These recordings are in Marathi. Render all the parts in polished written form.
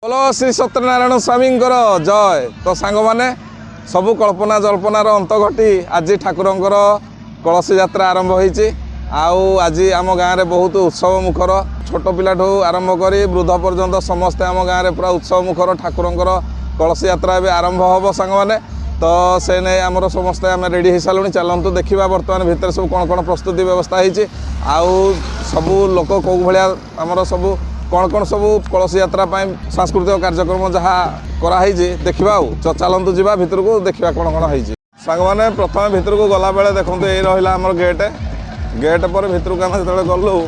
बोलो श्री सत्यनारायण स्वामी जय। तो सांग मैंने सबू कल्पना जल्पनार अंत घटी आज ठाकुर कलश यात्रा आरंभ होती। आज आम गाँव में बहुत उत्सव मुखर छोट पिला आरंभ कर वृद्ध पर्यंत समस्ते आम गाँव में पूरा उत्सव मुखर ठाकुर कलश यात्रा ए आरंभ हम सांग मैंने। तो से नहीं आमर समस्ते आम रेडी हो सारूँ। चलतु देखा बर्तमान भितर सब कौन कौन प्रस्तुति व्यवस्था होती सबू लोक कौ भाया आमर सबू कौन कौन सब कलश यात्रा सांस्कृतिक कार्यक्रम जहाँ कराई देखा चलतु जावा भितर को देखा कौन कौन हो सांग मैंने। प्रथम भितर को गला बेले देखो ये रहा आमर गेट गेट पर भितर को आम जो गलु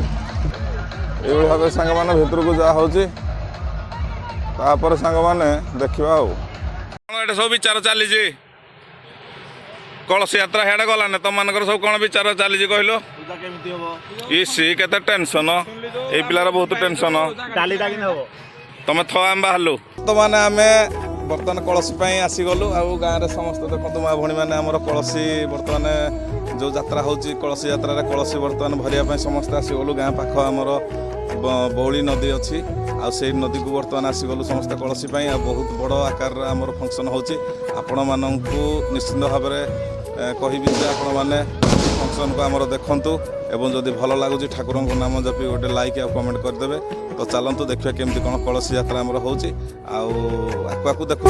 ये भाव सांग मैंने भितर को जहाँ होपर सांग मैंने देखा सब विचार चली कलश यात्रा हेड गलाने तुम मान सब कौन विचार चली कहल इसी के टेंशन ये पिलार बहुत टेंशन तुम थ आम बाहर तो मैंने आम बर्तमान कलश आसीगलु आ गाँव में समस्त देखो माँ भणी मैंने आमर कलशी बर्तमान जो यात्रा हो कलश यात्रा कलशी बर्तमान भरिया समस्ते आसीगलु गाँ पाख आमर बौली नदी अच्छी से नदी को बर्तमान आसीगलु समस्त कलशी आ बहुत बड़ आकार आमर फंक्शन हो आपण मानक निश्चिंत भाव में कहबी जे आपण मैंने फंक्शन को आमर देखु एवं जदि भल लगुच ठाकुर नाम जपी गोटे लाइक आ कमेंट करदे। तो चलतु देखिए केमती कौन कलश यात्रा आमर होची आकु देखु।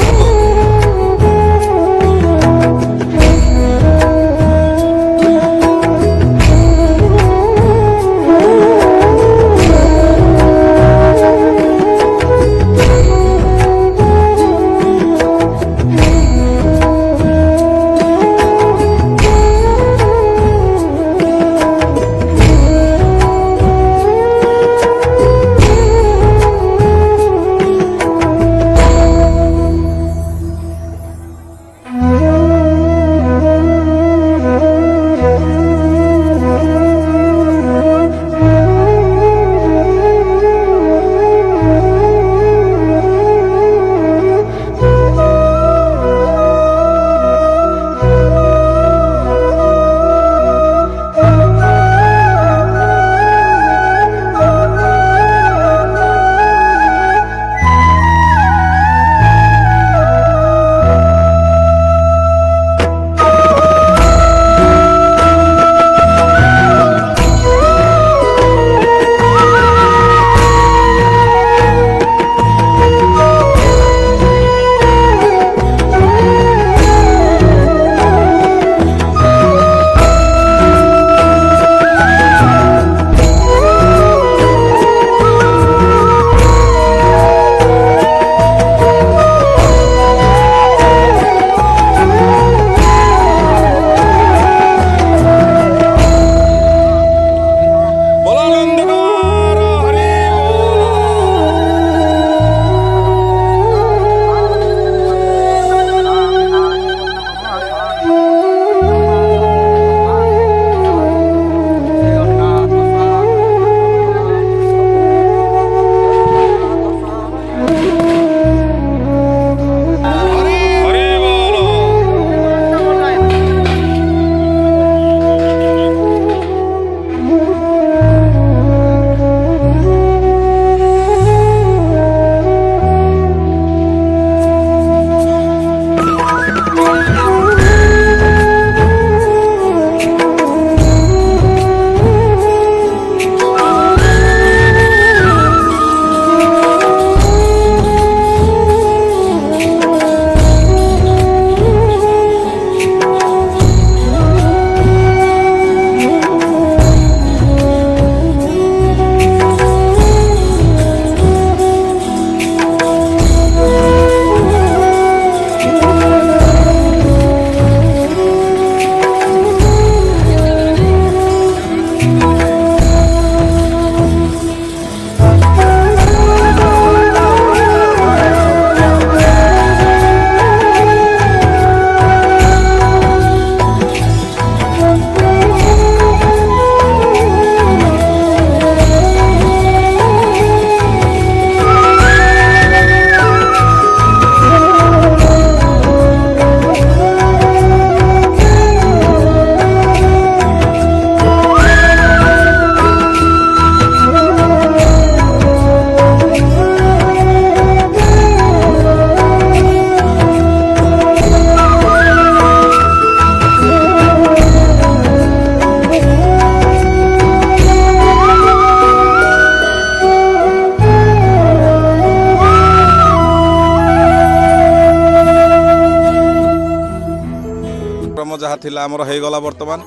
ଯାହା ଥିଲା ଆମର ହେଇଗଲା ବର୍ତ୍ତମାନ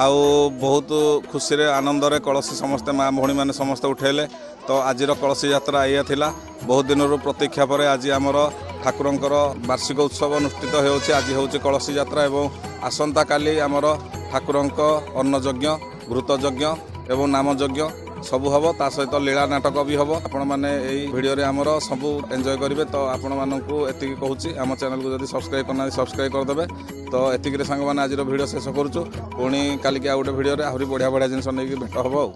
ଆଉ ବହୁତ ଖୁସିରେ ଆନନ୍ଦରେ କଳସୀ ସମସ୍ତେ ମା ଭଉଣୀମାନେ ସମସ୍ତେ ଉଠେଇଲେ। ତ ଆଜିର କଳସୀ ଯାତ୍ରା ଏଇଆ ଥିଲା। ବହୁତ ଦିନରୁ ପ୍ରତୀକ୍ଷା ପରେ ଆଜି ଆମର ଠାକୁରଙ୍କର ବାର୍ଷିକ ଉତ୍ସବ ଅନୁଷ୍ଠିତ ହେଉଛି। ଆଜି ହେଉଛି କଳସୀ ଯାତ୍ରା ଏବଂ ଆସନ୍ତାକାଲି ଆମର ଠାକୁରଙ୍କ ଅନ୍ନଯଜ୍ଞ, ଘୃତଯଜ୍ଞ ଏବଂ ନାମଯଜ୍ଞ ସବୁ ହେବ। ତା ସହିତ ଲୀଳା ନାଟକ ବି ହେବ। ଆପଣମାନେ ଏଇ ଭିଡ଼ିଓରେ ଆମର ସବୁ ଏନ୍ଜୟ କରିବେ। ତ ଆପଣମାନଙ୍କୁ ଏତିକି କହୁଛି, ଆମ ଚ୍ୟାନେଲକୁ ଯଦି ସବସ୍କ୍ରାଇବ୍ କରିନାହାନ୍ତି ସବସ୍କ୍ରାଇବ୍ କରିଦେବେ। ତ ଏତିକିରେ ସାଙ୍ଗମାନେ ଆଜିର ଭିଡ଼ିଓ ଶେଷ କରୁଛୁ। ପୁଣି କାଲିକି ଆଉ ଗୋଟେ ଭିଡ଼ିଓରେ ଆହୁରି ବଢ଼ିଆ ବଢ଼ିଆ ଜିନିଷ ନେଇକି ଭେଟ ହେବ ଆଉ।